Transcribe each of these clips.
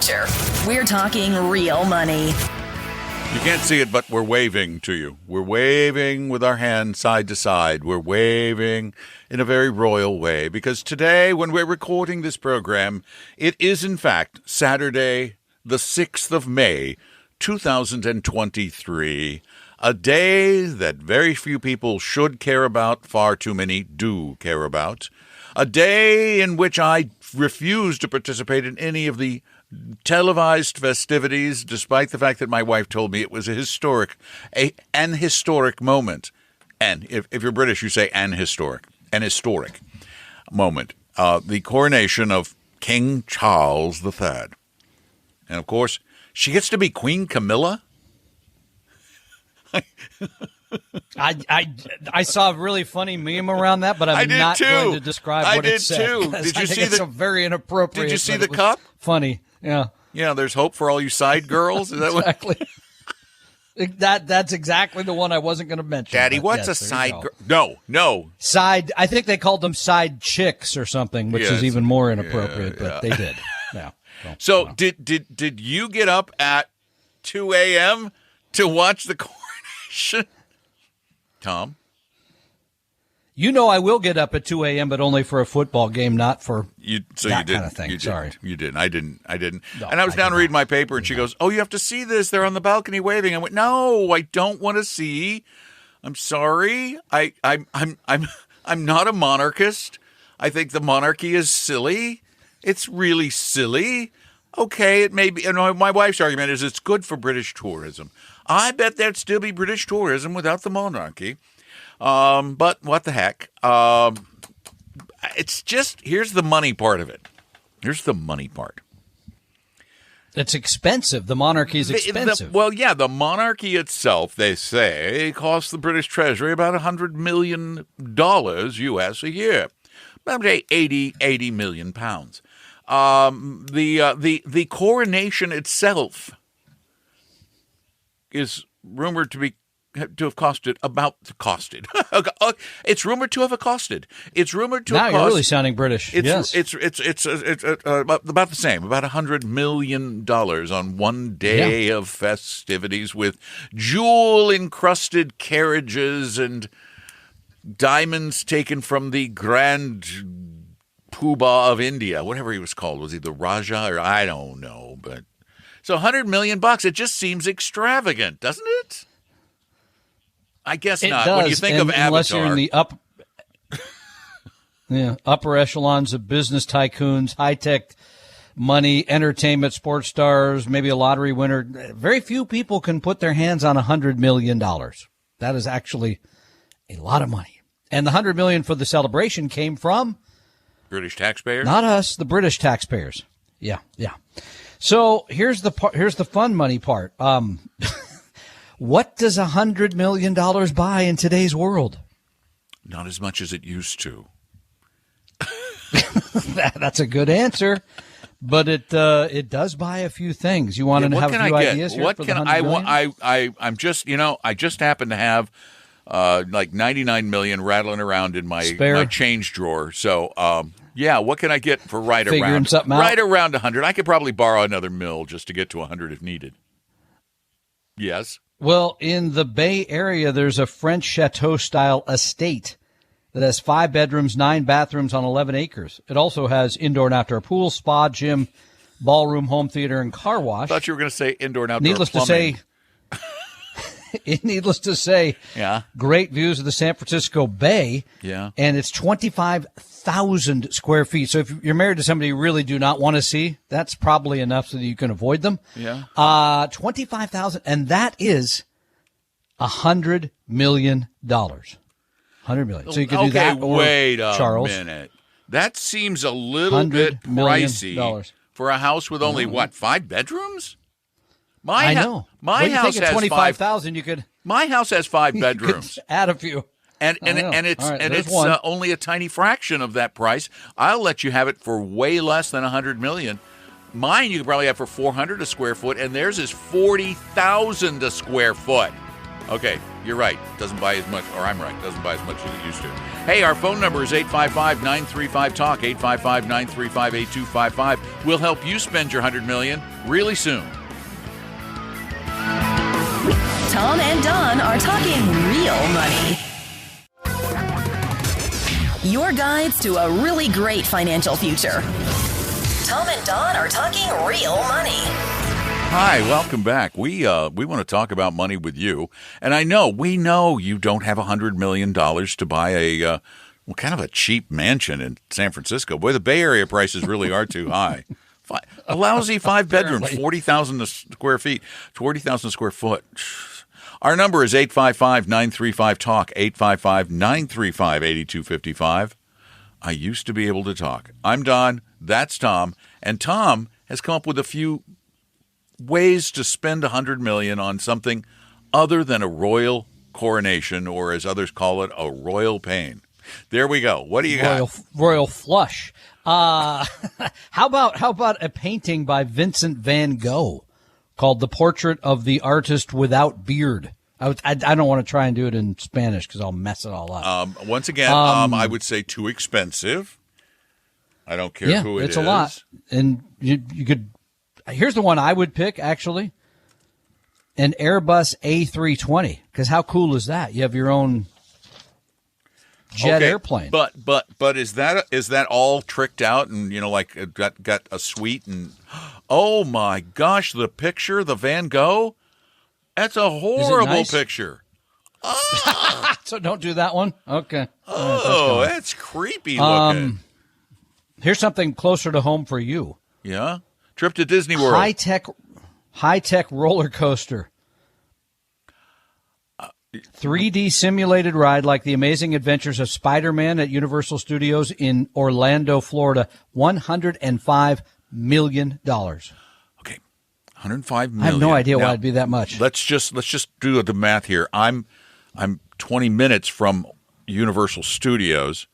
picture. We're talking real money. You can't see it, but we're waving to you. We're waving with our hands side to side. We're waving in a very royal way because today, when we're recording this program, it is, in fact, Saturday, the 6th of May, 2023, a day that very few people should care about, far too many do care about, a day in which I refuse to participate in any of the televised festivities, despite the fact that my wife told me it was an historic moment. And if you're British, you say an historic moment. The coronation of King Charles III. And of course, she gets to be Queen Camilla. I saw a really funny meme around that, but I'm not going to describe what it said. Did you see it's very inappropriate? Did you see the cup? Funny, yeah. Yeah, there's hope for all you side girls. Is that exactly? That's exactly the one I wasn't going to mention. Daddy, what's a side girl? No. Side. I think they called them side chicks or something, which is even more inappropriate. But they did. Yeah. So did you get up at 2 a.m. to watch the coronation, Tom? You know I will get up at 2 a.m., but only for a football game, not for that kind of thing. Sorry. You didn't. I didn't. No, and I was down reading my paper, and she goes, "Oh, you have to see this. They're on the balcony waving." I went, "No, I don't want to see. I'm sorry. I'm not a monarchist. I think the monarchy is silly. It's really silly. Okay, it may be. And my wife's argument is it's good for British tourism. I bet there'd still be British tourism without the monarchy. But what the heck? It's just, here's the money part of it. Here's the money part. It's expensive. The monarchy is expensive. The monarchy itself, they say, costs the British Treasury about $100 million US a year. About 80 million pounds. The coronation itself is rumored to have costed. It's rumored to have costed. It's rumored to. Now have you're cost, really sounding British. It's about the same. About $100 million on one day of festivities with jewel-encrusted carriages and diamonds taken from the Grand Poobah of India, whatever he was called. Was he the Raja or I don't know, but. So $100 million, it just seems extravagant, doesn't it? I guess not. Does, when you think of Avatar. Unless you're in the upper echelons of business tycoons, high-tech money, entertainment, sports stars, maybe a lottery winner, very few people can put their hands on $100 million. That is actually a lot of money. And the $100 million for the celebration came from? British taxpayers? Not us, the British taxpayers. Yeah. So here's the fun money part. What does $100 million buy in today's world? Not as much as it used to. That's a good answer, but it does buy a few things. You want to have a few ideas here for the $100 million? I'm just I just happen to have like 99 million rattling around in my change drawer. So what can I get for right around 100? I could probably borrow another $1 just to get to 100 if needed. Yes. Well, in the Bay Area, there's a French chateau-style estate that has 5 bedrooms, 9 bathrooms on 11 acres. It also has indoor and outdoor pool, spa, gym, ballroom, home theater, and car wash. I thought you were going to say indoor and outdoor Needless to say, great views of the San Francisco Bay. Yeah. And it's 25,000 square feet. So if you're married to somebody you really do not want to see, that's probably enough so that you can avoid them. Yeah. 25,000, and that is $100 million. $100 million. So you can do that. Wait a Charles. minute. That seems a little bit pricey for a house with only 5 bedrooms? I know. My house has 25,000. You could. My house has 5 bedrooms. Add a few. And it's only a tiny fraction of that price. I'll let you have it for way less than $100 million. Mine you could probably have for $400 a square foot, and theirs is $40,000 a square foot. Okay, you're right. Doesn't buy as much, or I'm right. Doesn't buy as much as it used to. Hey, our phone number is 855-935-TALK, 855-935-8255. We'll help you spend your $100 million. really soon. Tom and Don are talking real money. Your guides to a really great financial future. Tom and Don are talking real money. Hi, welcome back. We want to talk about money with you, and we know you don't have $100 million to buy a kind of a cheap mansion in San Francisco. Boy, the Bay Area prices really are too high. A lousy 5-bedroom, 40,000 square feet, 40,000 square foot. Our number is 855-935-TALK, 855-935-8255. I used to be able to talk. I'm Don, that's Tom, and Tom has come up with a few ways to spend $100 million on something other than a royal coronation, or as others call it, a royal pain. There we go. What do you got? Royal flush. How about a painting by Vincent van Gogh called The Portrait of the Artist Without Beard? I don't want to try and do it in Spanish because I'll mess it all up. Once again, I would say too expensive. I don't care who it is. Yeah, it's a lot. And you could. Here's the one I would pick, actually. An Airbus A320. Because how cool is that? You have your own jet airplane. But is that all tricked out and like got a suite and oh my gosh, the picture, the Van Gogh? That's a horrible picture. Oh. So don't do that one? Okay. Oh, that's creepy looking. Here's something closer to home for you. Yeah? Trip to Disney World. High-tech roller coaster. 3D simulated ride like The Amazing Adventures of Spider-Man at Universal Studios in Orlando, Florida. $105 million. Okay. $105 million. I have no idea why it'd be that much. Let's just do the math here. I'm 20 minutes from Universal Studios.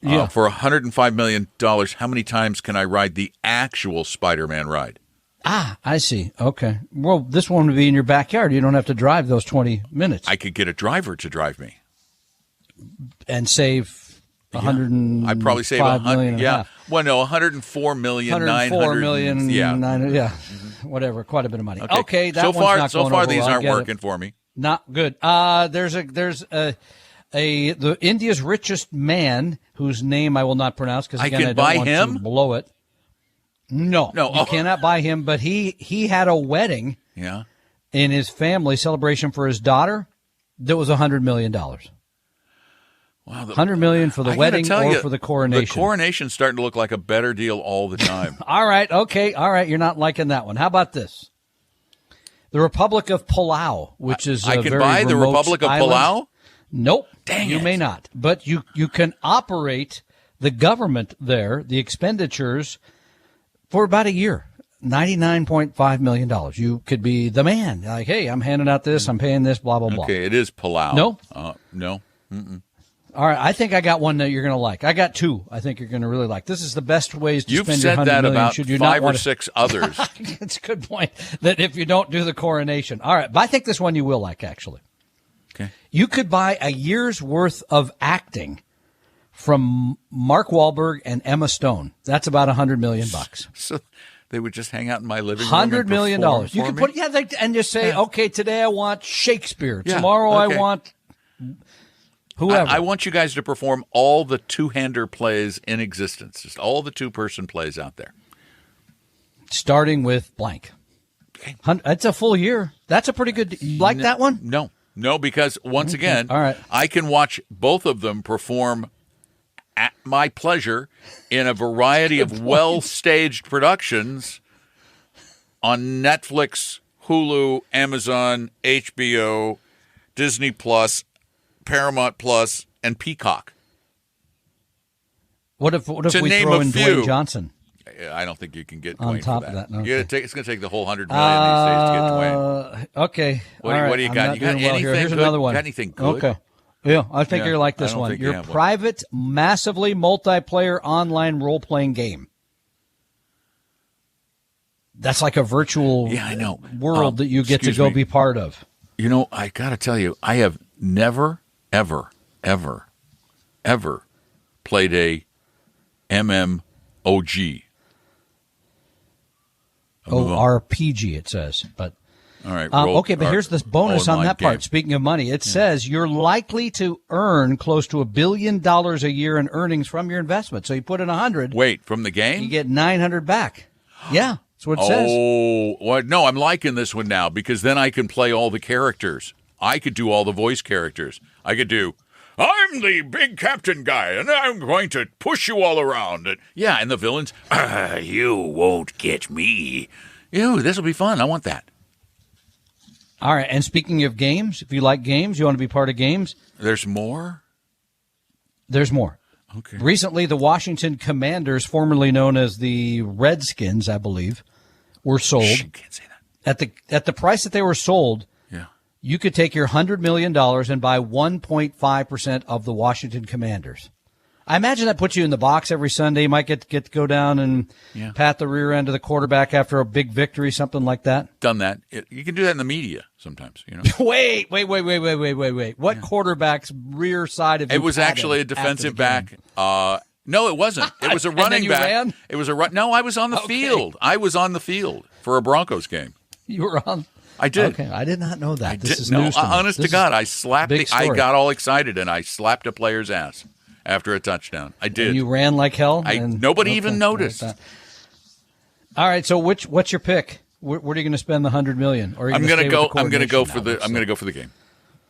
For $105 million, how many times can I ride the actual Spider-Man ride? I see. Okay. Well, this one would be in your backyard. You don't have to drive those 20 minutes. I could get a driver to drive me. And save I'd probably save $100 million. Yeah. Well, no, $104 million. $104 million. Yeah. Whatever. Quite a bit of money. Okay. That so one's not so going far over these well. aren't working for me. Not good. There's the India's richest man whose name I will not pronounce because again I don't want to blow it. No, you cannot buy him. But he had a wedding. Yeah. In his family celebration for his daughter, that was $100 million. Wow, $100 million for the wedding or for the coronation. The coronation's starting to look like a better deal all the time. All right, okay, all right. You're not liking that one. How about this? The Republic of Palau, which is I a can very buy the remote Republic of island. Palau. Nope, Dang you it. may not. But you can operate the government there, the expenditures, for about a year. $99.5 million. You could be the man. Like, hey, I'm handing out this, I'm paying this, blah, blah, blah. Okay, it is Palau. No? No. Mm-mm. All right, I think I got one that you're going to like. I got two I think you're going to really like. This is the best ways to spend your $100 million. You've said that about should you 5 not or 6 others. It's a good point that if you don't do the coronation. All right, but I think this one you will like, actually. Okay. You could buy a year's worth of acting from Mark Wahlberg and Emma Stone. That's about $100 million. So they would just hang out in my living room. $100 million. You could put and just say, okay, today I want Shakespeare. Yeah, Tomorrow I want whoever. I want you guys to perform all the two-hander plays in existence, just all the two-person plays out there. Starting with blank. Okay. That's a full year. That's a pretty good. You like that one? No, because once again, all right. I can watch both of them perform at my pleasure in a variety of well-staged productions on Netflix, Hulu, Amazon, HBO, Disney Plus, Paramount Plus, and Peacock. What if we throw in Dwayne Johnson? I don't think you can get on Dwayne top for of that. that. Okay. It's going to take the whole $100 million these days to get Dwayne. Okay. What do you got? You got anything Here's good? another one. Got anything good? Okay. Yeah, I think you're like this one. Your private, massively multiplayer online role-playing game. That's like a virtual world that you get to go be part of. You know, I got to tell you, I have never, ever, ever, ever played a MMOG. ORPG, it says. But all right. Okay, but here's this bonus on that part. Speaking of money, it says you're likely to earn close to $1 billion a year in earnings from your investment. So you put in 100. Wait, from the game? You get 900 back. Yeah, that's what it says. Oh, well, no, I'm liking this one now because then I can play all the characters. I could do all the voice characters. I could do, I'm the big captain guy, and I'm going to push you all around. And the villains, you won't get me. Ew, this will be fun. I want that. All right, and speaking of games, if you like games, you want to be part of games? There's more? There's more. Okay. Recently, the Washington Commanders, formerly known as the Redskins, I believe, were sold. Shh, you can't say that. At the price that they were sold, yeah, you could take your $100 million and buy 1.5% of the Washington Commanders. I imagine that puts you in the box every Sunday. You might get to go down and pat the rear end of the quarterback after a big victory, something like that. Done that. You can do that in the media sometimes, you know. Wait. What quarterback's rear side of it was actually a defensive back. No, it wasn't. It was a running back. Ran? It was a run. No, I was on the field. I was on the field for a Broncos game. You were on. I did. Okay, I did not know that. This is news to me. Honest to God, I slapped. I got all excited and I slapped a player's ass after a touchdown. I did. And you ran like hell. Nobody even noticed. All right. So what's your pick? Where are you going to spend the $100 million? Or I'm going to go. I'm going to go for the. I'm going to go for the game.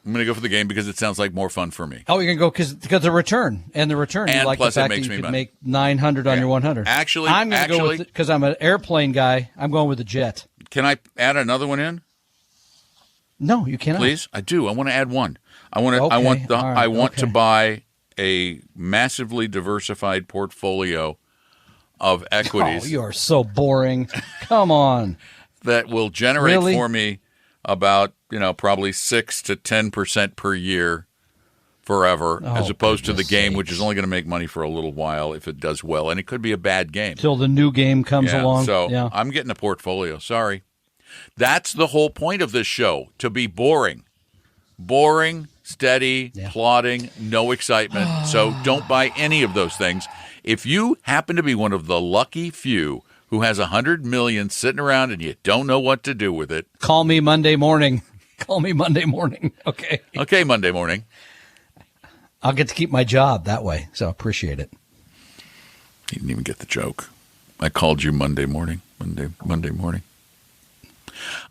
I'm going to go for the game because it sounds like more fun for me. Oh, you're going to go because the return and the return. And you like plus the fact it makes that you me could money. make 900 on your 100. Actually, I'm going to go with because I'm an airplane guy. I'm going with the jet. Can I add another one in? No, you cannot. Please, I do. I want to add one. I want to. Okay. I want to buy a massively diversified portfolio of equities. Oh, you are so boring. Come on. That will generate for me about probably 6 to 10% per year forever, as opposed to the game, which is only going to make money for a little while if it does well, and it could be a bad game till the new game comes along. So I'm getting a portfolio. Sorry. That's the whole point of this show, to be boring. Boring, steady, plodding, no excitement. So don't buy any of those things. If you happen to be one of the lucky few who has $100 million sitting around and you don't know what to do with it, call me Monday morning. Call me Monday morning. Okay. Okay, Monday morning. I'll get to keep my job that way, so appreciate it. You didn't even get the joke. I called you Monday morning. Monday morning.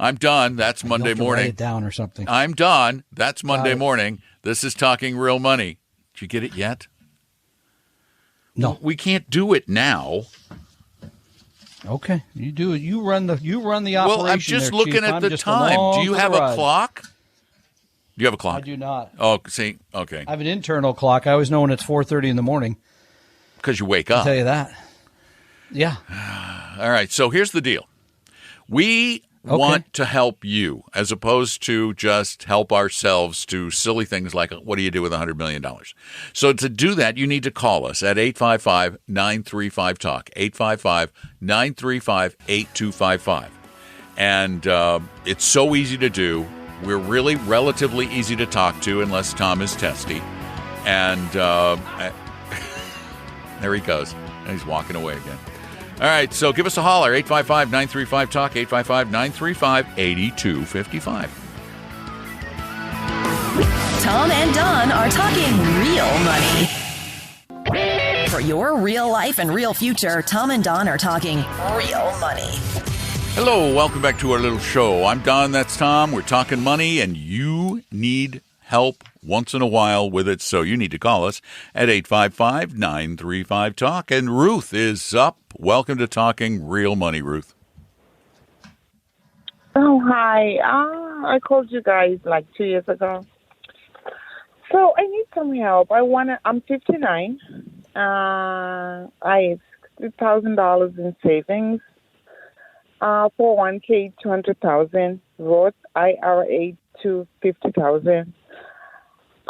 I'm done. That's Monday morning. Write it down or something. I'm done. That's Monday morning. This is Talking Real Money. Did you get it yet? No. We can't do it now. Okay. You do it. You run the operation. Well, I'm just looking at the time. Do you have a clock? Do you have a clock? I do not. Oh, see, okay. I have an internal clock. I always know when it's 4:30 in the morning. Because you wake up. I'll tell you that. Yeah. All right. So here's the deal. We want to help you as opposed to just help ourselves to silly things like what do you do with $100 million? So to do that, you need to call us at 855-935-TALK, 855-935-8255. And it's so easy to do. We're really relatively easy to talk to unless Tom is testy. And there he goes. And he's walking away again. All right, so give us a holler, 855-935-TALK, 855-935-8255. Tom and Don are talking real money. For your real life and real future, Tom and Don are talking real money. Hello, welcome back to our little show. I'm Don, that's Tom. We're talking money, and you need help once in a while with it, so you need to call us at 855-935-TALK. And Ruth is up. Welcome to Talking Real Money, Ruth. Oh, hi. I called you guys like 2 years ago. So I need some help. I'm 59. I have $60,000 in savings. 401k, 200,000. Roth IRA, $50,000.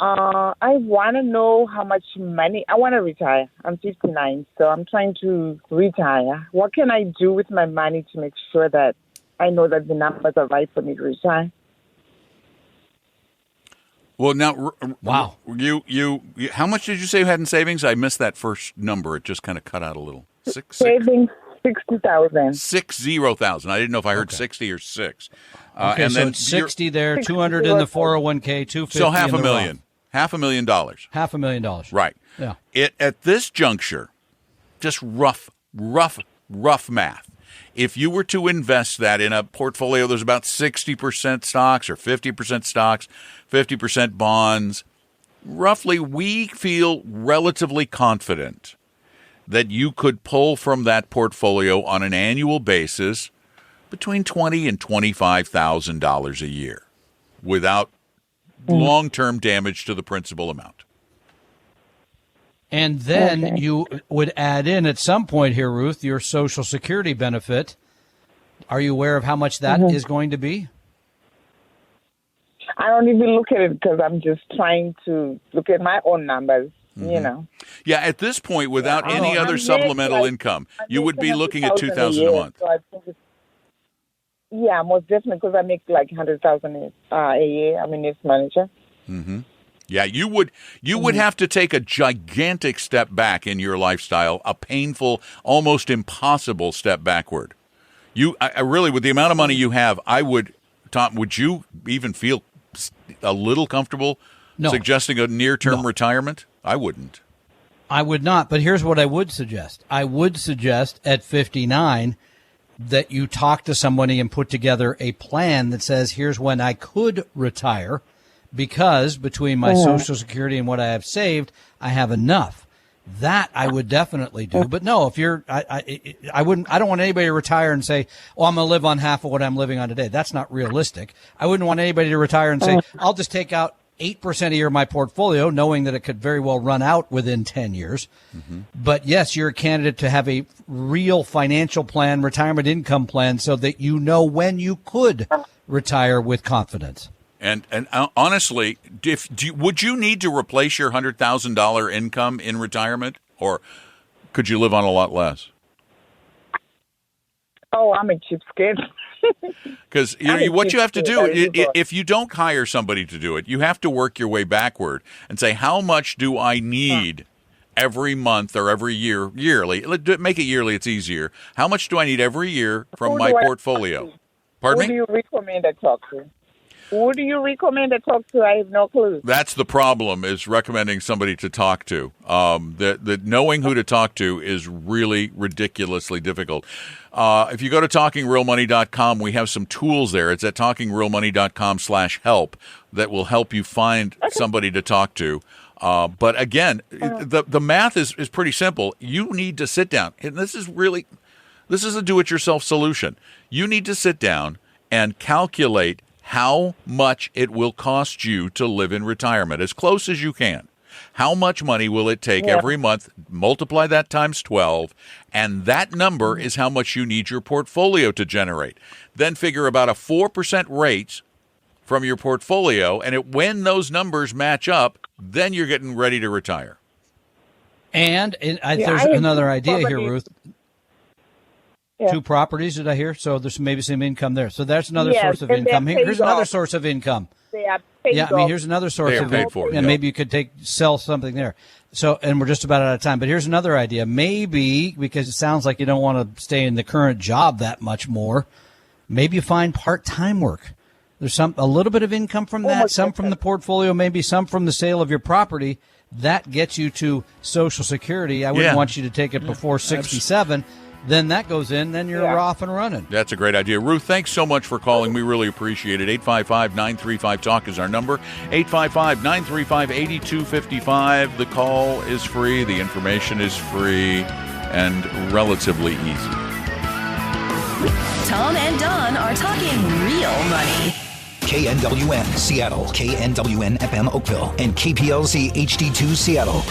I want to know how much money. I want to retire. I'm 59, so I'm trying to retire. What can I do with my money to make sure that I know that the numbers are right for me to retire? Well, now, wow. You how much did you say you had in savings? I missed that first number. It just kind of cut out a little. Six? Savings 60,000. 60,000. I didn't know if I heard 60 or 6. Okay, and so then it's 60 there, 200 in the 401k, 250 so half a in the million. Roth. $500,000. $500,000. Right. Yeah. At this juncture, just rough math. If you were to invest that in a portfolio, there's about 60% stocks or 50% stocks, 50% bonds. Roughly, we feel relatively confident that you could pull from that portfolio on an annual basis between $20,000 and $25,000 a year without long-term damage to the principal amount. And then you would add in at some point here, Ruth, your Social Security benefit. Are you aware of how much that is going to be? I don't even look at it because I'm just trying to look at my own numbers, you know. Yeah, at this point, without any other supplemental income, you would be looking at $2,000 a month. So I think yeah, most definitely, because I make like $100,000 a year. I'm a nurse manager. Mm-hmm. Yeah, you would have to take a gigantic step back in your lifestyle, a painful, almost impossible step backward. I really, with the amount of money you have, Tom, would you even feel a little comfortable suggesting a near-term retirement? I wouldn't. I would not, but here's what I would suggest. I would suggest at 59 that you talk to somebody and put together a plan that says, here's when I could retire, because between my Social Security and what I have saved, I have enough. That I would definitely do. But no, if you're, I wouldn't, I don't want anybody to retire and say, oh, I'm going to live on half of what I'm living on today. That's not realistic. I wouldn't want anybody to retire and say, I'll just take out 8% a year of my portfolio, knowing that it could very well run out within 10 years. Mm-hmm. But yes, you're a candidate to have a real financial plan, retirement income plan, so that you know when you could retire with confidence. And honestly, would you need to replace your $100,000 income in retirement, or could you live on a lot less? Oh, I'm a cheapskate. Because what you have to do, if you don't hire somebody to do it, you have to work your way backward and say, how much do I need every month or every year, yearly? Make it yearly, it's easier. How much do I need every year from my portfolio? Pardon me? Who do you recommend I talk to? Who do you recommend to talk to? I have no clue. That's the problem, is recommending somebody to talk to. The knowing who to talk to is really ridiculously difficult. If you go to TalkingRealMoney.com, we have some tools there. It's at TalkingRealMoney.com/help that will help you find somebody to talk to. But again, the math is pretty simple. You need to sit down. And this is a do-it-yourself solution. You need to sit down and calculate how much it will cost you to live in retirement, as close as you can. How much money will it take every month? Multiply that times 12, and that number is how much you need your portfolio to generate. Then figure about a 4% rate from your portfolio, and when those numbers match up, then you're getting ready to retire. And there's another idea here, Ruth. Yeah. 2 properties, did I hear? So there's maybe some income there. So that's another source of income. Here's another source of income. They are paid here's another source of income. And maybe you could sell something there. So, and we're just about out of time. But here's another idea. Maybe, because it sounds like you don't want to stay in the current job that much more, maybe you find part-time work. There's a little bit of income from that, some from the portfolio, maybe some from the sale of your property. That gets you to Social Security. I wouldn't want you to take it before 67. Then that goes in, then you're off and running. That's a great idea. Ruth, thanks so much for calling. We really appreciate it. 855-935-TALK is our number. 855-935-8255. The call is free. The information is free and relatively easy. Tom and Don are talking real money. KNWN Seattle, KNWN FM Oakville, and KPLZ HD2 Seattle.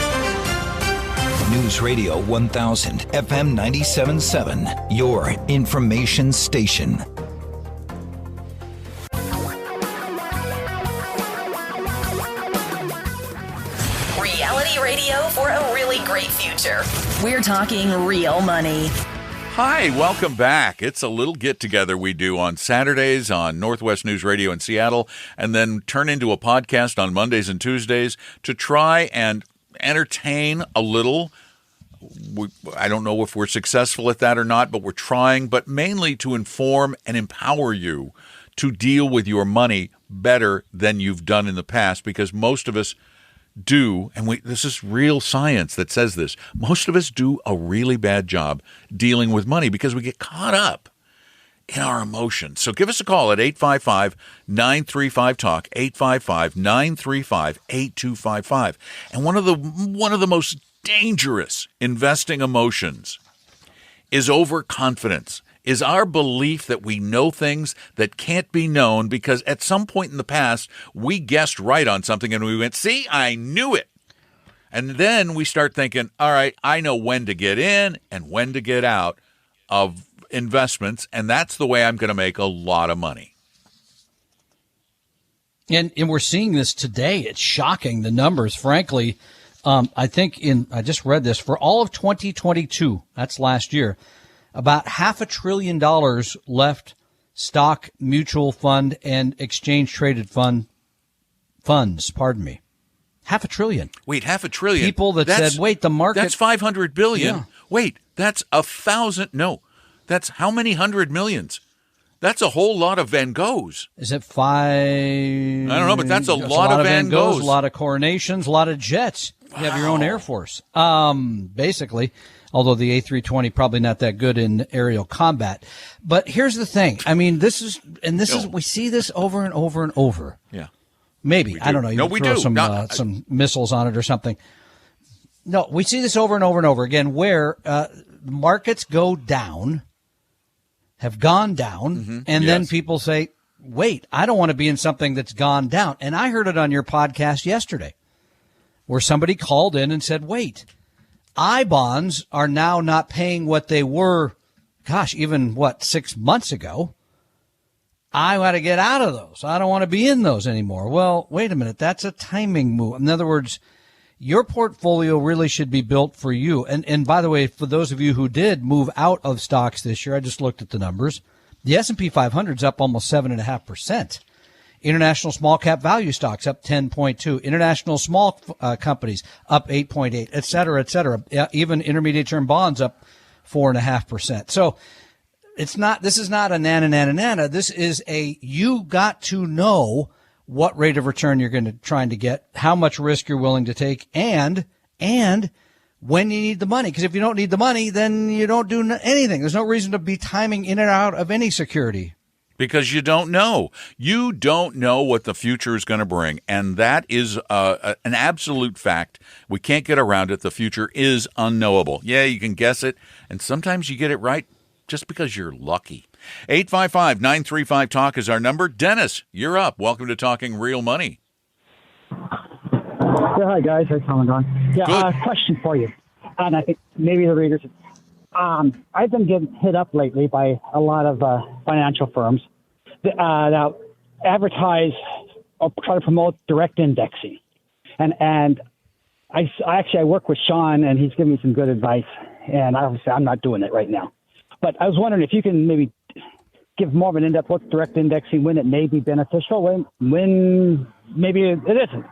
News Radio 1000, FM 97.7, your information station. Reality radio for a really great future. We're talking real money. Hi, welcome back. It's a little get-together we do on Saturdays on Northwest News Radio in Seattle, and then turn into a podcast on Mondays and Tuesdays to try and entertain a little I don't know if we're successful at that or not, but we're trying, but mainly to inform and empower you to deal with your money better than you've done in the past, because most of us do, and this is real science that says this, most of us do a really bad job dealing with money because we get caught up in our emotions. So give us a call at 855-935-TALK, 855-935-8255. And one of the most dangerous investing emotions is overconfidence, is our belief that we know things that can't be known because at some point in the past, we guessed right on something and we went, see, I knew it. And then we start thinking, all right, I know when to get in and when to get out of investments, and that's the way I'm going to make a lot of money. And we're seeing this today. It's shocking, the numbers, frankly. I think I just read this, for all of 2022, that's last year, about $500 billion left stock, mutual fund, and exchange traded funds. $500 billion. Wait, $500 billion? People that said, wait, the market. That's $500 billion. Yeah. Wait, that's 1,000. No. That's how many hundred millions? That's a whole lot of Van Goghs. Is it 5? I don't know, but that's a lot of Van Goghs. A lot of Coronations, a lot of jets. Wow. You have your own Air Force. Basically, although the A320 probably not that good in aerial combat. But here's the thing. I mean, we see this over and over and over. Yeah. Maybe. I don't know. You throw some missiles on it or something. No, we see this over and over and over again where markets go down, have gone down, and then people say, wait, I don't want to be in something that's gone down. And I heard it on your podcast yesterday where somebody called in and said, wait, I-bonds are now not paying what they were, even 6 months ago. I want to get out of those. I don't want to be in those anymore. Well, wait a minute. That's a timing move. In other words, your portfolio really should be built for you. And by the way, for those of you who did move out of stocks this year, I just looked at the numbers. The S&P 500 is up almost 7.5%. International small cap value stocks up 10.2. International small companies up 8.8, et cetera, et cetera. Even intermediate term bonds up 4.5%. So this is not a nana. This is you got to know what rate of return you're trying to get, how much risk you're willing to take, and when you need the money. Because if you don't need the money, then you don't do anything. There's no reason to be timing in and out of any security. Because you don't know. You don't know what the future is going to bring. And that is an absolute fact. We can't get around it. The future is unknowable. Yeah, you can guess it. And sometimes you get it right just because you're lucky. 855-935-TALK is our number. Dennis, you're up. Welcome to Talking Real Money. Yeah, hi, guys. How's it going? Yeah, question for you. And I think maybe the readers. I've been getting hit up lately by a lot of financial firms that advertise or try to promote direct indexing. And I work with Sean, and he's giving me some good advice. And obviously, I'm not doing it right now. But I was wondering if you can maybe give more of an in-depth what's direct indexing, when it may be beneficial, when maybe it isn't.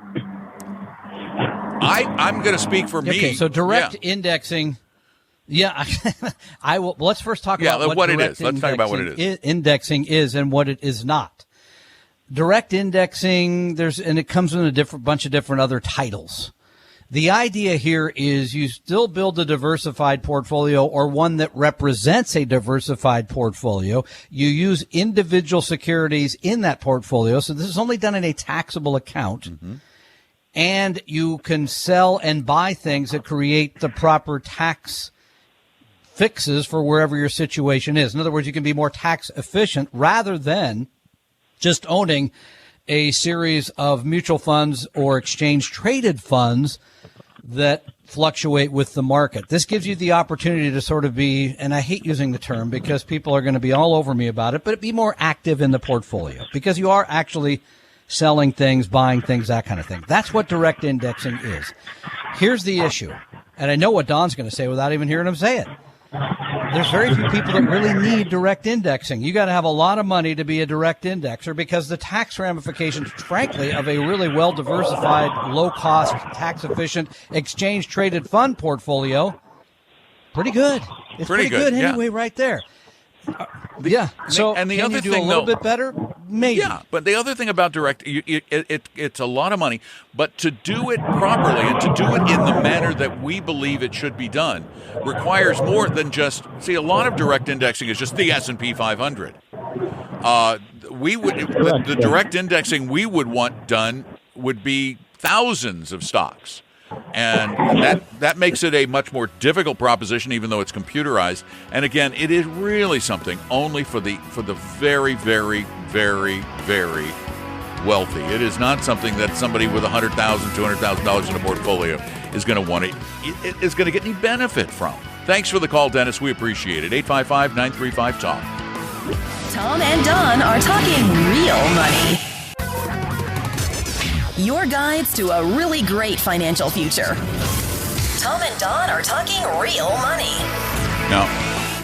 I'm going to speak for me. Okay, so direct indexing. Yeah, I will. Let's first talk about what it is. Let's talk about what it is. Indexing is and what it is not. Direct indexing, it comes in a bunch of different other titles. The idea here is you still build a diversified portfolio, or one that represents a diversified portfolio. You use individual securities in that portfolio. So this is only done in a taxable account. Mm-hmm. And you can sell and buy things that create the proper tax fixes for wherever your situation is. In other words, you can be more tax efficient rather than just owning a series of mutual funds or exchange traded funds that fluctuate with the market. This gives you the opportunity to sort of be, and I hate using the term because people are going to be all over me about it, but be more active in the portfolio because you are actually selling things, buying things, that kind of thing. That's what direct indexing is. Here's the issue, and I know what Don's going to say without even hearing him say it. There's very few people that really need direct indexing. You got to have a lot of money to be a direct indexer because the tax ramifications, frankly, of a really well-diversified, low-cost, tax-efficient, exchange-traded fund portfolio Pretty good. It's pretty good anyway, right there. So and the can other you do thing, a little bit better? Maybe. Yeah, but the other thing about direct, it's a lot of money, but to do it properly and to do it in the manner that we believe it should be done requires more than just, see, a lot of direct indexing is just the S&P 500. The direct indexing we would want done would be thousands of stocks. And that makes it a much more difficult proposition, even though it's computerized. And again, it is really something only for the very, very, very, very wealthy. It is not something that somebody with $100,000, $200,000 in a portfolio is going to want to is going to get any benefit from. Thanks for the call, Dennis. We appreciate it. 855-935-TALK. Tom and Don are talking real money. Your guides to a really great financial future. Tom and Don are talking real money. Now,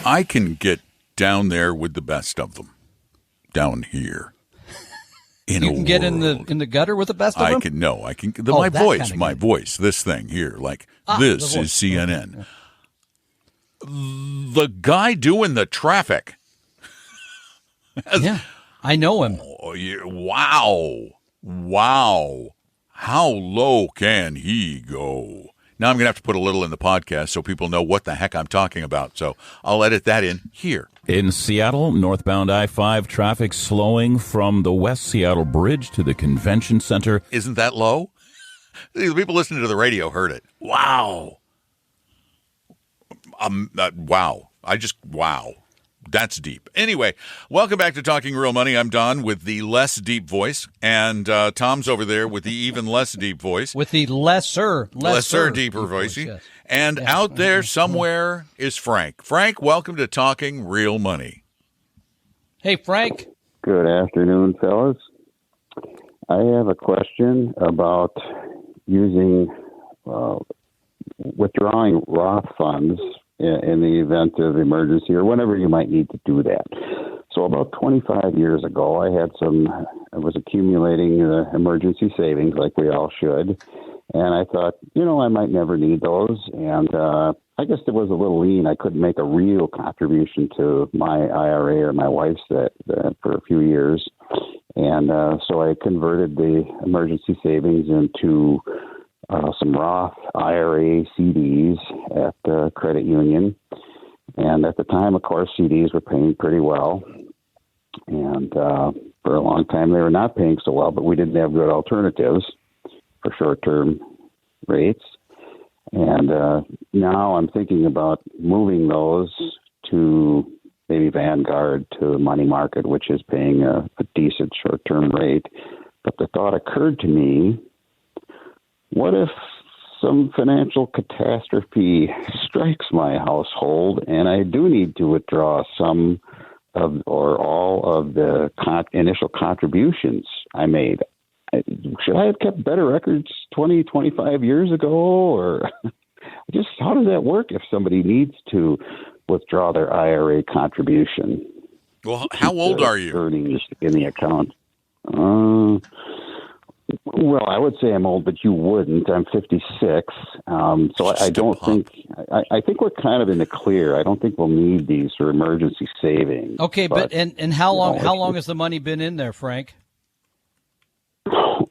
I can get down there with the best of them. Down here. You can get in the gutter with the best of them? I can. My voice, this thing here, this is CNN. The guy doing the traffic. Yeah, I know him. Oh, yeah, wow. How low can he go? Now I'm going to have to put a little in the podcast so people know what the heck I'm talking about. So I'll edit that in here. In Seattle, northbound I-5 traffic slowing from the West Seattle Bridge to the Convention Center. Isn't that low? The people listening to the radio heard it. Wow. Wow. Wow. That's deep. Anyway, welcome back to Talking Real Money. I'm Don with the less deep voice, and Tom's over there with the even less deep voice. With the lesser deeper voice. Yes. And out there somewhere is Frank. Frank, welcome to Talking Real Money. Hey, Frank. Good afternoon, fellas. I have a question about using withdrawing Roth funds in the event of emergency or whenever you might need to do that. So about 25 years ago, I was accumulating emergency savings like we all should. And I thought, I might never need those. And I guess there was a little lean. I couldn't make a real contribution to my IRA or my wife's that for a few years. And so I converted the emergency savings into some Roth IRA CDs at the credit union. And at the time, of course, CDs were paying pretty well. And for a long time, they were not paying so well, but we didn't have good alternatives for short-term rates. And now I'm thinking about moving those to maybe Vanguard to money market, which is paying a decent short-term rate. But the thought occurred to me, what if some financial catastrophe strikes my household and I do need to withdraw some of or all of the initial contributions I made? Should I have kept better records 20, 25 years ago? Or just how does that work if somebody needs to withdraw their IRA contribution? Well, how old are you? Earnings in the account. Well, I would say I'm old, but you wouldn't. I'm 56. So I don't think, I think we're kind of in the clear. I don't think we'll need these for emergency savings. Okay, but and how long has the money been in there, Frank?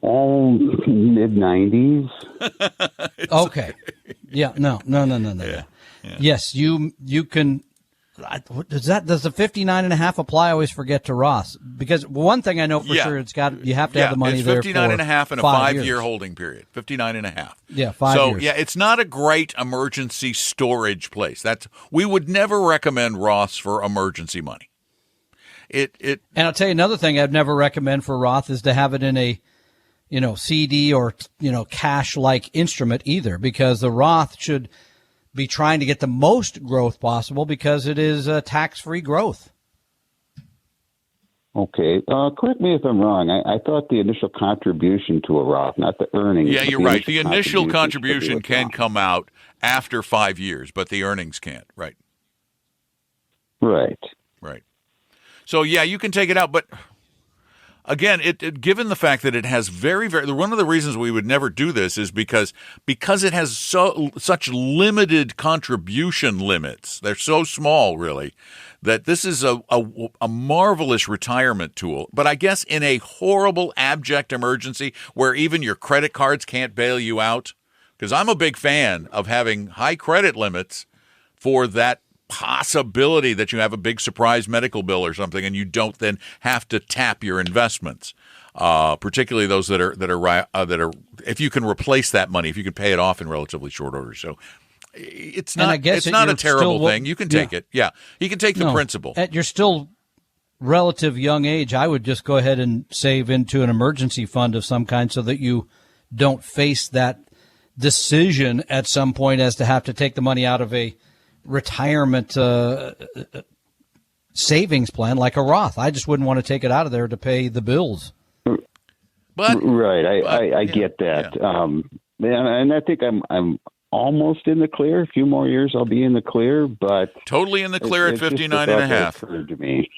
Oh, mid-90s. Okay. Yeah, no. Yeah. Yes, you can. Does the 59.5 apply? I always forget to Roth, because one thing I know for sure, you have to have the money there for 59.5 and a 5-year holding period. 59.5. Yeah, 5 years. So yeah, it's not a great emergency storage place. We would never recommend Roths for emergency money. And I'll tell you another thing I'd never recommend for Roth is to have it in a CD or cash like instrument either, because the Roth should be trying to get the most growth possible because it is tax-free growth. Okay. Correct me if I'm wrong. I thought the initial contribution to a Roth, not the earnings. Yeah, you're right. The initial contribution can come out after 5 years, but the earnings can't. Right. Right. So, yeah, you can take it out, but again, given the fact that it has very, very, one of the reasons we would never do this is because it has such limited contribution limits. They're so small, really, that this is a marvelous retirement tool. But I guess in a horrible, abject emergency where even your credit cards can't bail you out, because I'm a big fan of having high credit limits for that possibility that you have a big surprise medical bill or something, and you don't then have to tap your investments, particularly those that are if you can replace that money, if you can pay it off in relatively short order. So it's not a terrible thing. You can take it. Yeah, you can take the principal. At your still relative young age, I would just go ahead and save into an emergency fund of some kind so that you don't face that decision at some point as to have to take the money out of a retirement savings plan like a Roth. I just wouldn't want to take it out of there to pay the bills. But I get that. Yeah. And I think I'm almost in the clear. A few more years I'll be in the clear, but totally in the clear at 59 and a half. To me.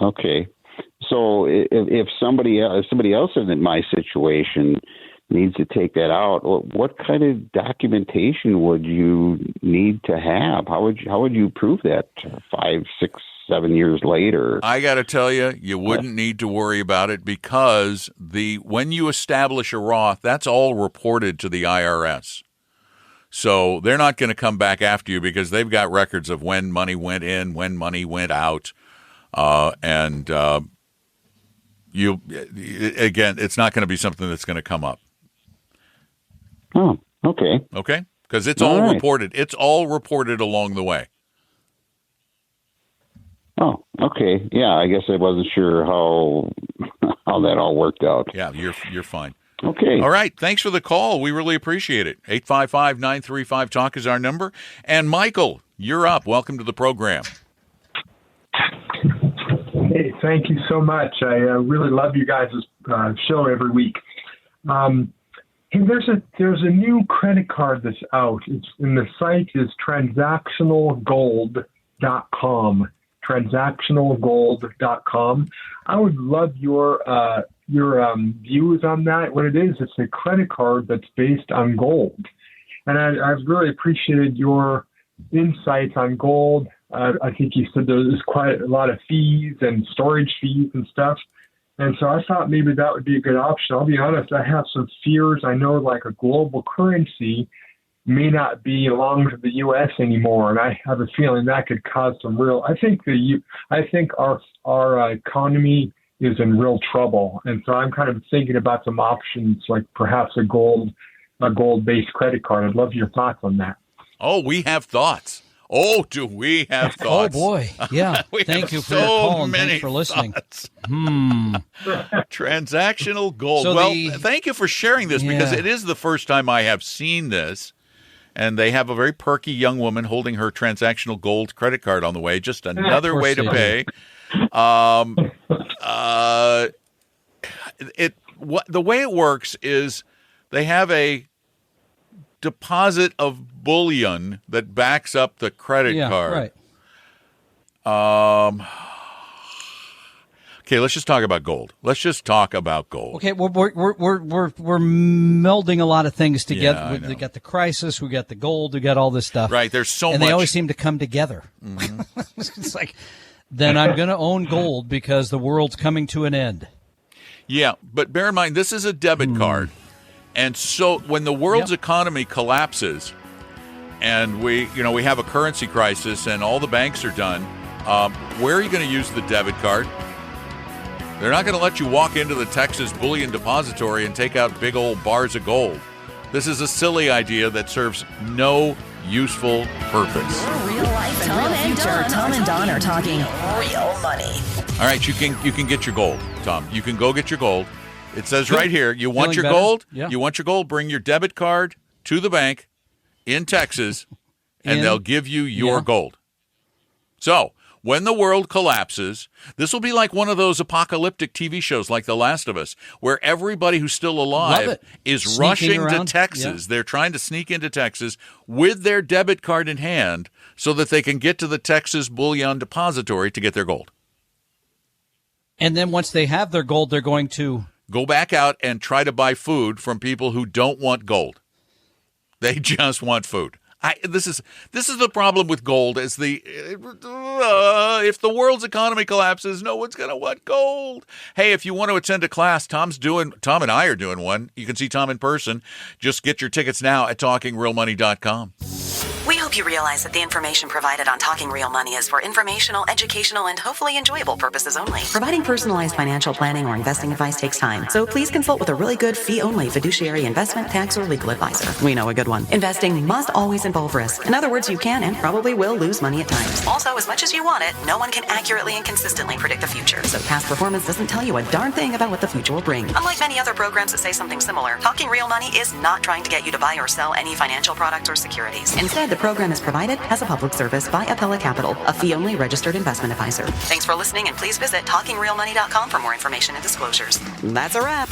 Okay. So if somebody else in my situation needs to take that out, what kind of documentation would you need to have? How would you prove that 5, 6, 7 years later? I got to tell you, you wouldn't need to worry about it because when you establish a Roth, that's all reported to the IRS. So they're not going to come back after you because they've got records of when money went in, when money went out, and again, it's not going to be something that's going to come up. Oh, okay. Okay, because it's all reported. It's all reported along the way. Oh, okay. Yeah, I guess I wasn't sure how that all worked out. Yeah, you're fine. Okay. All right. Thanks for the call. We really appreciate it. 855-935-TALK is our number. And Michael, you're up. Welcome to the program. Hey, thank you so much. I really love you guys' show every week. Hey, there's a new credit card that's out. And the site is transactionalgold.com. Transactionalgold.com. I would love your views on that. What it is, it's a credit card that's based on gold, and I've really appreciated your insights on gold. I think you said there's quite a lot of fees and storage fees and stuff. And so I thought maybe that would be a good option. I'll be honest, I have some fears. I know like a global currency may not belong to the U.S. anymore, and I have a feeling that could cause some real. I think our economy is in real trouble, and so I'm kind of thinking about some options, like perhaps a gold-based credit card. I'd love your thoughts on that. Oh, we have thoughts. Oh, do we have thoughts? Oh, boy. Yeah. Thank you for your call and thanks for listening. Transactional gold. So thank you for sharing this because it is the first time I have seen this. And they have a very perky young woman holding her transactional gold credit card on the way. Just another way to pay. The way it works is they have a deposit of bullion that backs up the credit card. Right. Okay, let's just talk about gold. Okay, we're melding a lot of things together. We got the crisis, we got the gold, we got all this stuff. Right, there's so much. And they always seem to come together. Mm-hmm. It's like, then I'm going to own gold because the world's coming to an end. Yeah, but bear in mind, this is a debit card. And so when the world's economy collapses and we have a currency crisis and all the banks are done, where are you going to use the debit card? They're not going to let you walk into the Texas Bullion Depository and take out big old bars of gold. This is a silly idea that serves no useful purpose. Real life and real future. Tom and Don are talking real money. All right, you can get your gold, Tom. You can go get your gold. It says right here, you want your gold? Yeah. You want your gold? Bring your debit card to the bank in Texas, and they'll give you your gold. So when the world collapses, this will be like one of those apocalyptic TV shows like The Last of Us, where everybody who's still alive is rushing to Texas. They're trying to sneak into Texas with their debit card in hand so that they can get to the Texas Bullion Depository to get their gold. And then once they have their gold, they're going to go back out and try to buy food from people who don't want gold. They just want food. This is the problem with gold. Is if the world's economy collapses, no one's going to want gold. Hey, if you want to attend a class, Tom and I are doing one. You can see Tom in person. Just get your tickets now at TalkingRealMoney.com. We hope you realize that the information provided on Talking Real Money is for informational, educational, and hopefully enjoyable purposes only. Providing personalized financial planning or investing advice takes time, so please consult with a really good fee-only fiduciary investment, tax, or legal advisor. We know a good one. Investing must always involve risk. In other words, you can and probably will lose money at times. Also, as much as you want it, no one can accurately and consistently predict the future, so past performance doesn't tell you a darn thing about what the future will bring. Unlike many other programs that say something similar, Talking Real Money is not trying to get you to buy or sell any financial products or securities. Instead, the program is provided as a public service by Apella Capital, a fee-only registered investment advisor. Thanks for listening, and please visit TalkingRealMoney.com for more information and disclosures. That's a wrap.